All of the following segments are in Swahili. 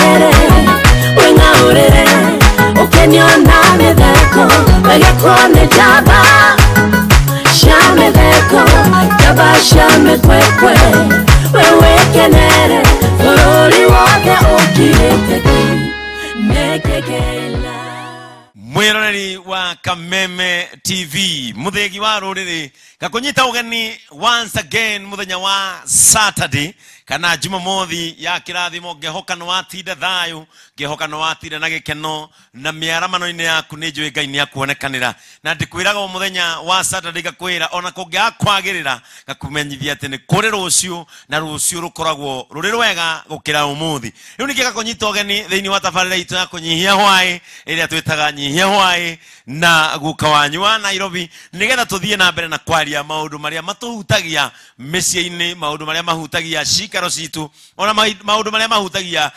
wĩkenere wĩng'aũrĩre ũkĩniona mĩtheko wĩgĩkuone njamba cia mĩtheko njamba cia mĩkwekwe we wĩkenere bũrũri wothe ũkirĩte ki mekekela. Mwiroreri wa Kameme TV muthegi wa ruriri gakunyita ugeni once again muthenya wa Saturday kana Jumamothi ya kirathimo ngehoka no watinda thayu ngehoka no watinda na gikeno na miaramano-ini yaku ni njui Ngai ni akuonekanira na ndikwiraga muthenya wa Saturday gakwira ona kungia kwagirira gakumenyithia ati ni kuri rucio na rucio rukoragwo ruri rwega gukira umuthi riu niki gakunyita ugeni thiini wa tabarira itu ya kunyihia hwai iria twitaga nyihia hwai na guka wanyu wa Nairobi nigetha tuthie na mbere na kwaria maundu maria matuhutagia micii-ini maundu maria mahutagia cikaro citu ona maundu maria mahutagia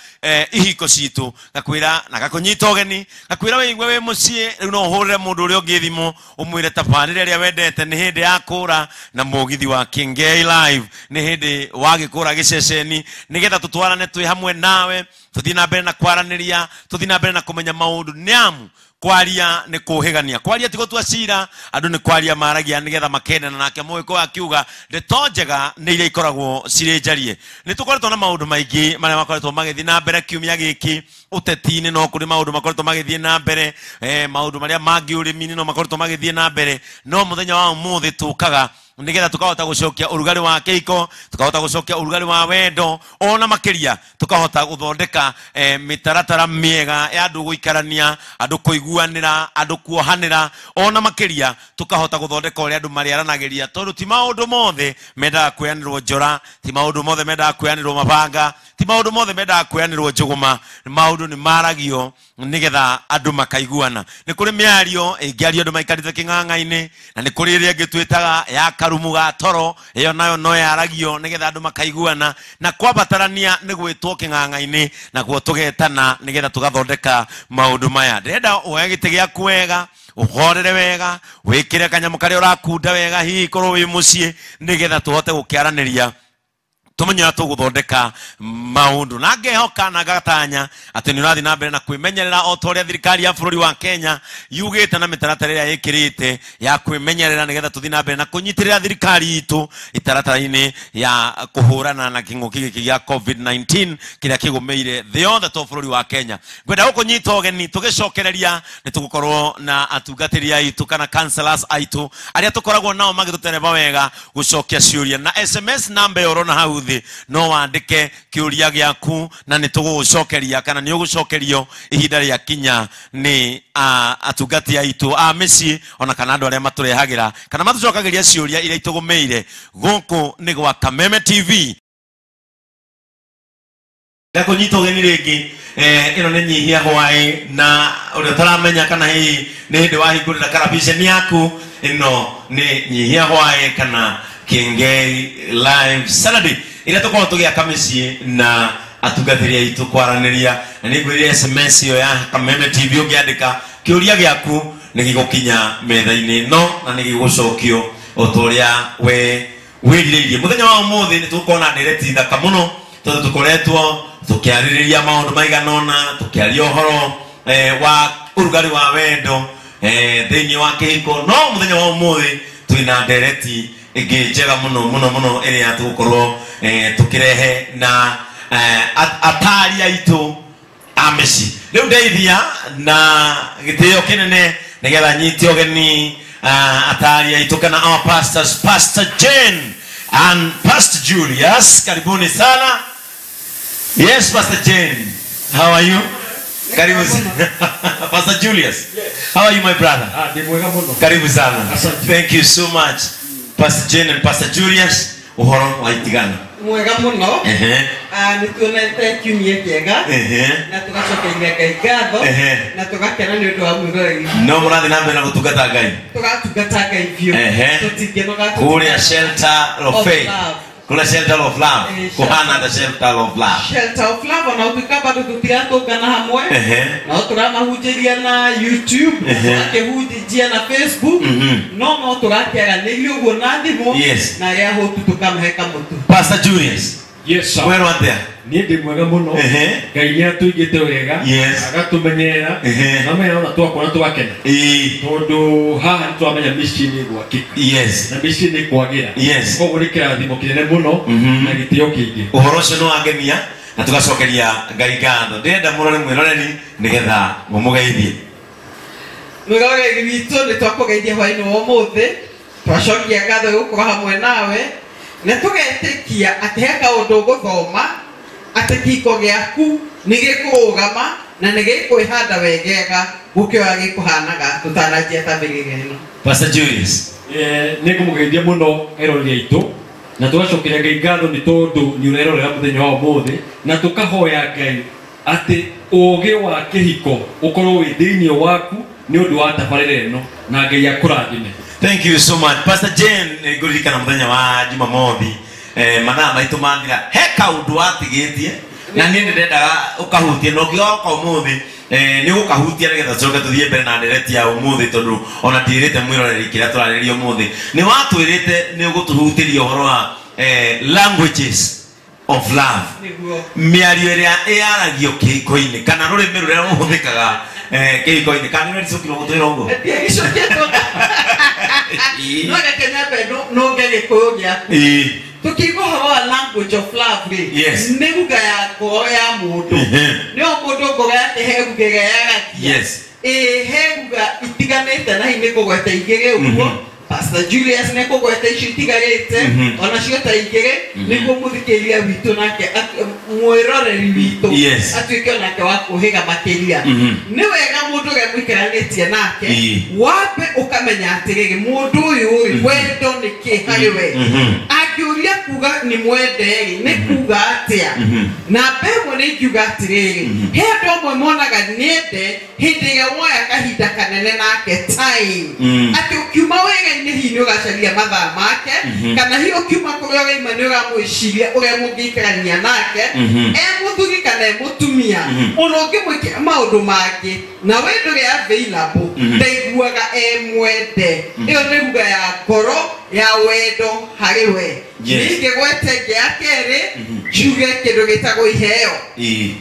ihiko citu gakwira na gakunyita ugeni gakwira wigwe we mucii riu no hurire mundu uria ungi thimu umwire tabarira iria wendete ni hindi ya kura na mugithi wa Kingei Live ni hindi wa gikura giceceni nigetha tutwarane twi hamwe nawe tuthie na mbere na kwaraniria tuthie na mbere na kumenya maundu niamu kwaria ni kuhigania kwaria tigo twacira andu ni kwaria maragia nigetha makendana nake muiko akiuga ndeto njega ni iria ikoragwo ciri njarie ni tukoretwo na maundu maingi maria makoretwo magithii na mbere kiumia giki uteti-ini no kuri maundu makoretwo magithii na mbere maundu maria mangi urimi-ini no makoretwo magithii na mbere no muthenya wa umuthi tukaga nigetha tukahota gucokia urugari wa kiko tukahota gucokia urugari wa wendo ona makiria tukahota guthondeka mitaratara miega ya andu guikarania andu kuiguanira andu kuohanira ona makiria tukahota guthondeka uria andu mariaranagiria tondu ti maundu mothe mendaga kweanirwo njora ti maundu mothe mendaga kweanirwo mabanga ti maundu mothe mendaga kweanirwo njuguma maundu ni maragio nigetha andu makaiguana ni kuri miario ingiario andu maikarite king'ang'a-ini na ni kuri iria ngitwitaga ya karumu ga toro iyo nayo no yaragio nigetha andu makaiguana na kwabatarania ni gwitwo king'ang'a-ini na guo tugetana nigetha tugathondeka maundu maya ndenda woe gite giaku wega uhorere wega wikire kanyamu karia urakunda wega hihi korwo wi mucii nigetha tuhote gukiaraniria tumenyera tuguthondeka maundu na ngehoka na gatanya ati ni urathi na mbere na kwimenyerera o toria thirikari ya bururi wa Kenya yugite na mitaratara iria ikirite ya kwimenyerera nigetha tuthi na mbere na kunyitirira thirikari itu itaratara-ini ya kuhurana na king'uki giki gia COVID-19 kiria kigumeire the other to bururi wa Kenya ngwenda gukunyita ugeni tugicokereria ni tugukorwo na atungatiri aitu kana counselors aitu aria tukoragwo nao magitutereba wega gucokia ciuria na SMS number yorona hau no wandike kiuria giaku na ni tugucokeria kana ni ugucokerio ihinda ria kinya ni atungati aitu a micii ona kana andu aria maturehagira kana matucokagiria ciuria iria itugumeire guku ni gwa Kameme TV gakunyita ugeni ringi ino ni nyihia hwai na uria taramenya kana hii ni hindi wahingurira karabiceni yaku ino ni nyihia hwai kana Kingei Live Saturday ila tuko tugiaka micii na atungatiri aitu kwaraniria na ningwirire SMS yo ya Kameme TV ungiandika kiuria giaku ni gigukinya metha-ini no na ni gigucokio utoria we wiriririe muthenya wa umuthi ni tukona ndireti thaka muno tondu tukoretwo tukiaririria maundu maiganona tukiaria uhoro wa urugari wa wendo thiini wa kihiko no muthenya wa umuthi twina ndireti ingi njega muno iria tugukorwo tukirehe na atari aitu a micii riu ndeithia na gitio kinene nigetha nyite ugeni atari aitu kana our pastors Pastor Jane and Pastor Julius karibuni sana. Yes, Pastor Jane, how are you? Karibu sana. Pastor Julius, how are you, my brother? Karibu sana. Thank you so much Pastor Jane and Pastor Julius. Uhoro wa itigana mwega muno ni tuonete kiumia kiega na tugacokeria Ngai ngatho na tugakena ni undu wa mwiroreri no murathi na mbere na gutungata Ngai tugatungata Ngai biũ tutingĩnoga kuria Shelter of Faith kuna Shelter of Love kuhana the Shelter of Love Shelter of Love na utuka bado tutigatũngana hamwe na turamahunjĩria na YouTube akĩhunjia na Facebook no tugakiaranĩria ũguo na thimũ na ria hotu tukamheka mũtu. Pastor Julius, Yes sir. Mwero atia? Niĩ ndĩ mwega mũno. Ngai nĩ atũigĩte wega. Agatumenyera. Na mena ona twakora twakena. Tondũ haha nĩ twamenya mĩciĩ nĩ gwakĩka. Na mĩciĩ nĩ kwagĩra. Koguo nĩ kĩrathimo kĩnene mũno na gĩtĩo kĩingĩ. Ũhoro ũcio nĩ wangenia na tugacokeria Ngai ngatho. Ndĩrenda mũrore mwĩroreri nĩgetha mũmũgeithie. Mwĩroreri witũ nĩ twakũgeithia hwaĩ-inĩ wa ũmũthĩ. Twacokia ngatho gũkorwo hamwe nawe. Na tũgetĩkia atĩ he kaũndũ ũgũthoma atĩ kĩhiko gĩaku nĩ gĩkũrũgama na nĩ gĩkwĩhanda wegega gũkĩoya gĩkũhanaga tũtananjia tathĩgĩra ĩno. Pastor Julius. Nĩ ngũmũgeithia mũno eroreri aitũ na tũgacokeria Ngai ngatho nĩ tondũ nĩ ũrerorera mũthenya wa ũmũthĩ na tũkahoya Ngai atĩ ũũgĩ wa kĩhiko ũkorwo wĩ thĩinĩ waku nĩ ũndũ wa tabarĩra ĩno na Ngai akũrathime. Thank you so much. Pastor Jane ngũririkana mũthenya wa Jumamothi mathaa maitũ mathira he kaũndũ watigĩtie na niĩ nĩndendaga ũkahutie na ũngĩgoka ũmũthĩ nĩ gũkahutia nĩgetha tũcoke tũthiĩ mbere na ndereti ya ũmũthĩ tondũ ona ndĩrĩte mwĩroreri kĩrĩa tũrarĩrĩria ũmũthĩ nĩ watwĩrĩte nĩ ũgũtũhutĩria ũhoro wa languages of love, mĩario ĩrĩa ĩaragio kĩhiko-inĩ kana rũrĩmĩ rũrĩa rũhũthĩkaga kĩhiko-inĩ kana nĩ rĩcokire gũtwĩra ũguo no reke nyambe nũnge gĩkũyũ gĩaku tukiuga ũhoro wa language of love nĩ ruga ya ngoro ya mũndũ nĩ o mũndũ ngoro yake he ruga ĩrĩa yaragia he ruga itiganĩte na hihi nĩ kũgweta igĩrĩ ũguo Pastor Julius nĩ kũgweta icio itigarĩte onacio ta igĩrĩ nĩguo mũthikĩria witũ nake mwĩroreri witũ atuĩke onake wa kũhĩga makĩria nĩ wega mũndũ ũrĩa mũikaranĩtie nake wambe ũkamenya atĩrĩrĩ mũndũ ũyũ wendo nĩ kĩ harĩ we akĩũria kuga nĩ mwenderi nĩ kuga atĩa namba ĩmwe nĩ ingiuga atĩrĩrĩ he andũ amwe monaga nĩende hĩndĩ ĩrĩa woya kahinda kanene nake time atĩ ũkiuma wĩra-inĩ hihi nĩ ũgacaria mathaa make kana hihi ũkiuma kũrĩa ũraima nĩ ũramwĩciria ũrĩa mũngĩikarania nake mũthuri kana mũtumia ona ũngĩmwĩkĩra maũndũ mangĩ na we ndũrĩ available ndaiguaga mwende ĩyo nĩ ruga ya ngoro ya wendo harĩ we ningĩ gwete ya kerĩ njuge kĩndũ gĩtagwo iheo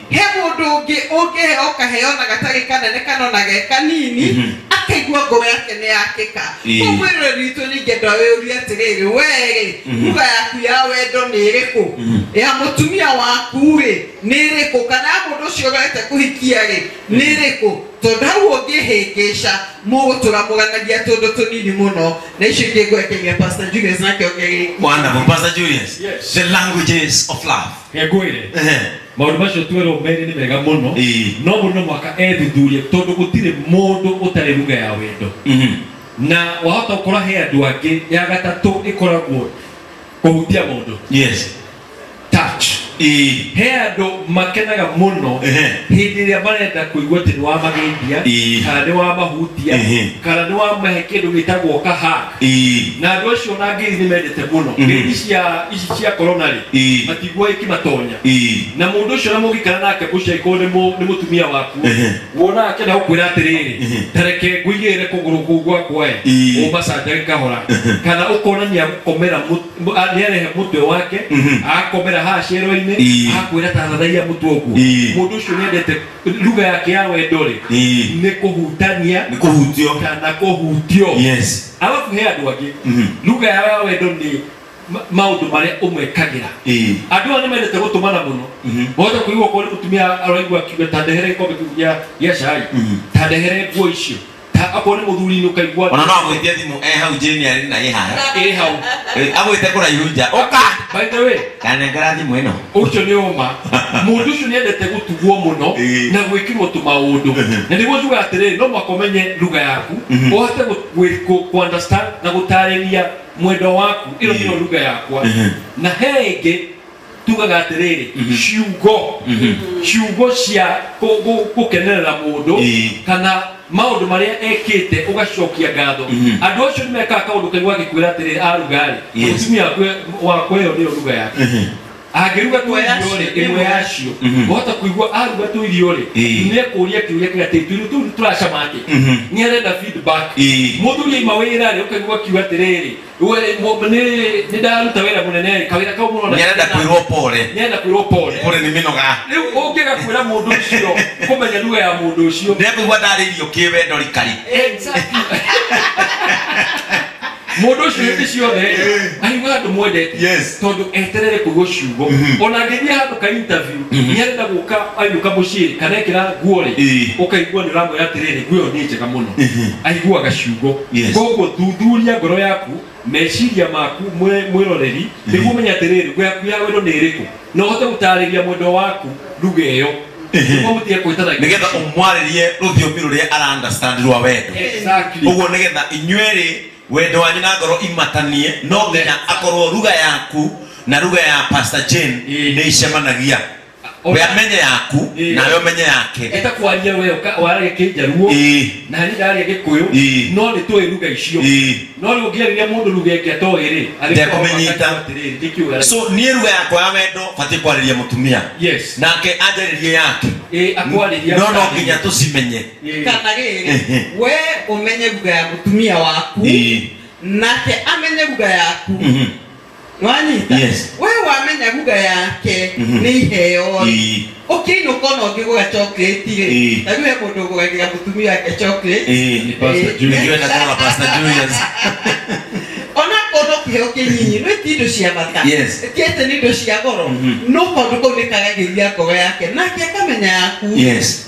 he mũndũ ũngĩ ũngĩheo kaheo na gatarĩ kanene kana ona ge kanini akaigua ngoro yake nĩ yakĩka ũguo witũ ningĩenda wĩũrie atĩrĩrĩ we ruga yaku ya wendo nĩ ĩrĩkũ ya mũtumia waku-rĩ nĩ ĩrĩkũ kana ya mũndũ ũcio ũrete kũhikia-rĩ nĩ ĩrĩkũ tondũ hau ũngĩhĩngĩca mũgũtũra mũganagia tũndũ tũnini mũno na icio ingĩ ngwekeria Pastor Julius nake ongerere. Wonderful. Pastor Julius. The languages of love. Ngwĩre maũndũ macio twerwo merĩ nĩ mega mũno no mũndũ no mũhaka ethuthurie tondũ gũtirĩ mũndũ ũtarĩ ruga ya wendo na wahota gũkora he andũ angĩ ya gatatũ ĩkoragwo kũhutia mũndũ touch he andũ makenaga mũno hĩndĩ ĩrĩa marenda kũigua atĩ nĩ wamageithia kana nĩ wamahutia kana nĩ wamahe kĩndũ gĩtagwo kaha na andũ acio na ngiri nĩ mendete mũno ici cia korona-rĩ matiguo ĩkĩmatonya na mũndũ ũcio na mũgĩikara nake mũcaiko nĩ mũtumia waku wona akĩenda gũkwĩra atĩrĩrĩ tareke ngũigĩrĩre kũgũrũ kũu gwakwa ũmacanjage kahora kana ũkona nĩ agũkomera nĩarehe mũtwe wake agakomera haha ciero-inĩ akwĩra tathathaiya mũtwe ũguo mũndũ ũcio nĩendete ruga yake ya wendo-rĩ nĩ kũhutania kana kũhutio alafu he andũ angĩ ruga yao ya wendo nĩ maũndũ marĩa ũmwĩkagĩra andũ aya nĩ mendete gũtũmana mũno wahota kũigua okorwo nĩ mũtumia araigua akiuga ta ndehere gĩkombe kĩu gĩa cai ta ndehere nguo icio akorwo nĩ mũthuri-inĩ ũkaigua ona no agwĩtie thimũ hau njĩni arĩ na ĩ hau agwĩte kũraihu nja ũka by the way kanengera thimũ ĩno ũcio nĩ ũma mũndũ ũcio nĩendete gũtugwo mũno na gwĩkĩrwo tũmaũndũ na nĩguo njuga atĩrĩrĩ no mũhaka ũmenye ruga yaku ũhote understand na gũtarĩria mwendo waku ĩyo nĩyo ruga yakwa na he ĩngĩ tugaga atĩrĩrĩ ciugo cia gũkenerera mũndũ kana maũndũ marĩa ekĩte ũgacokia ngatho andũ acio nĩ mekaga kaũndũ kaigua gĩkwĩra atĩrĩrĩ aruga-rĩ mũtumia wakwa ĩyo nĩyo ruga yake Ageruga tu irio imwe yacio wahota kuigua aruga tu irio ne kuria kiuria kigatitu tu turacamake ni arenda feedback muthuri mawira ri ukaigua kiuga tiriri ni ndaruta wira munene kawira kau muno ni arenda kwirwo pole pole ni minoga riu ungiga kwira mundu ucio kumenya ruga ya mundu ucio ne kuigua ndaririo kiwendo rikari mundu ucio ndi ciothe aigua andu mwendete tondu eterere kuigua ciugo ona ngithia handu ka interview ni arenda guka ainuka mucii kana ekira nguo ri ukaigua ni ramwe atiriri nguo ni njega muno aiguaga ciugo koguo thuthuria ngoro yaku meciria maku mwiroreri niguo menya atiriri nguo yaku ya wendo ni iriku no hote gutariria mwendo waku ruga iyo nigetha umwaririe ruthiomi ruria ara understand rwa wendo uguo nigetha inyueri wendo wanyu na ngoro imatanie no nginya akorwo ruga yaku na ruga ya Pastor Jane ni icemanagia we amenye yaku na we menye yake etakwaria we waragia kinjaruo na ni ndaria gikuyu no ni twi ruga icio no ni ungiariria mundu ruga yake atoiri kumenyita so ni ruga yakwa ya wendo fati kwariria mutumia nake anjaririe yake akwariria no nginya tucimenye kana giri we umenye ruga ya mutumia waku nake amenye ruga yaku wanyita wewe wamenya ruga yake ni iheo ukino kono ngigwa chocolate ri na we mundu gugagira mutumia yake chocolate ni Pastor Julius na Pastor Julius ona kono kiheo kinyinyi no tindo cia bata tiete ni ndo cia goro no kondo ko ni kagagiria koga yake nake akamenya yaku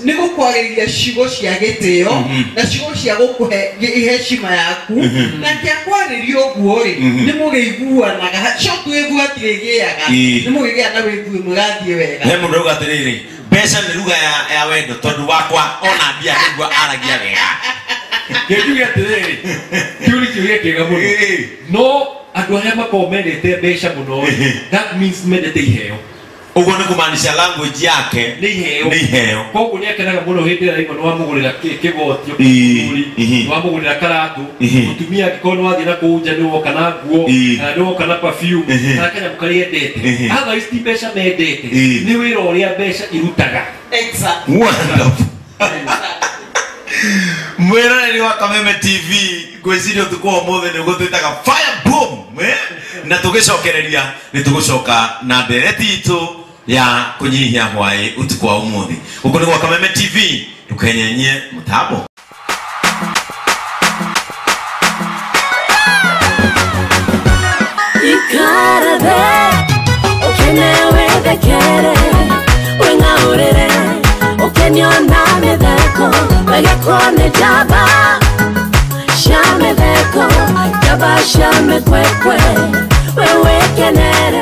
ni gukwariria ciugo cia gitio na ciugo cia gukuhe heshima yaku nake akwariria oguo ri ni mugeiguanaga cotu egua tiregiaga ni mugegia na wegu mugathie wega he mundu ugatiriri mbeca ni ruga ya wendo tondu wakwa ona mbia nigua aragia wega kiuga tiriri kiuria kiega muno no andu aria makomendete mbeca muno that means mendete iheo uguo ni kumaanisha language yake ni iheo koguo ni akenaga muno hindi ira imwe wamugurira kigotio kuri wamugurira karatu mutumia gikono wathi na kuunja ni woka na nguo na ni woka na perfume na kenya mukariendete aga isti mbeca mendete ni wira uria mbeca irutaga exactly wonderful mwiroreri wa Kameme TV gwicirio tukwo muthe ni gutwitaga fire boom na tugicokereria ni tugucoka na ndereti itu ya kunyihia hwai utuku wa umuthi uko ni gwa Kameme TV tukenyenye mutabo ikarade ukenewe dekere wengaurere ukeniona medeko wegekone jaba shamedeko jaba shamekwekwe wewe kenere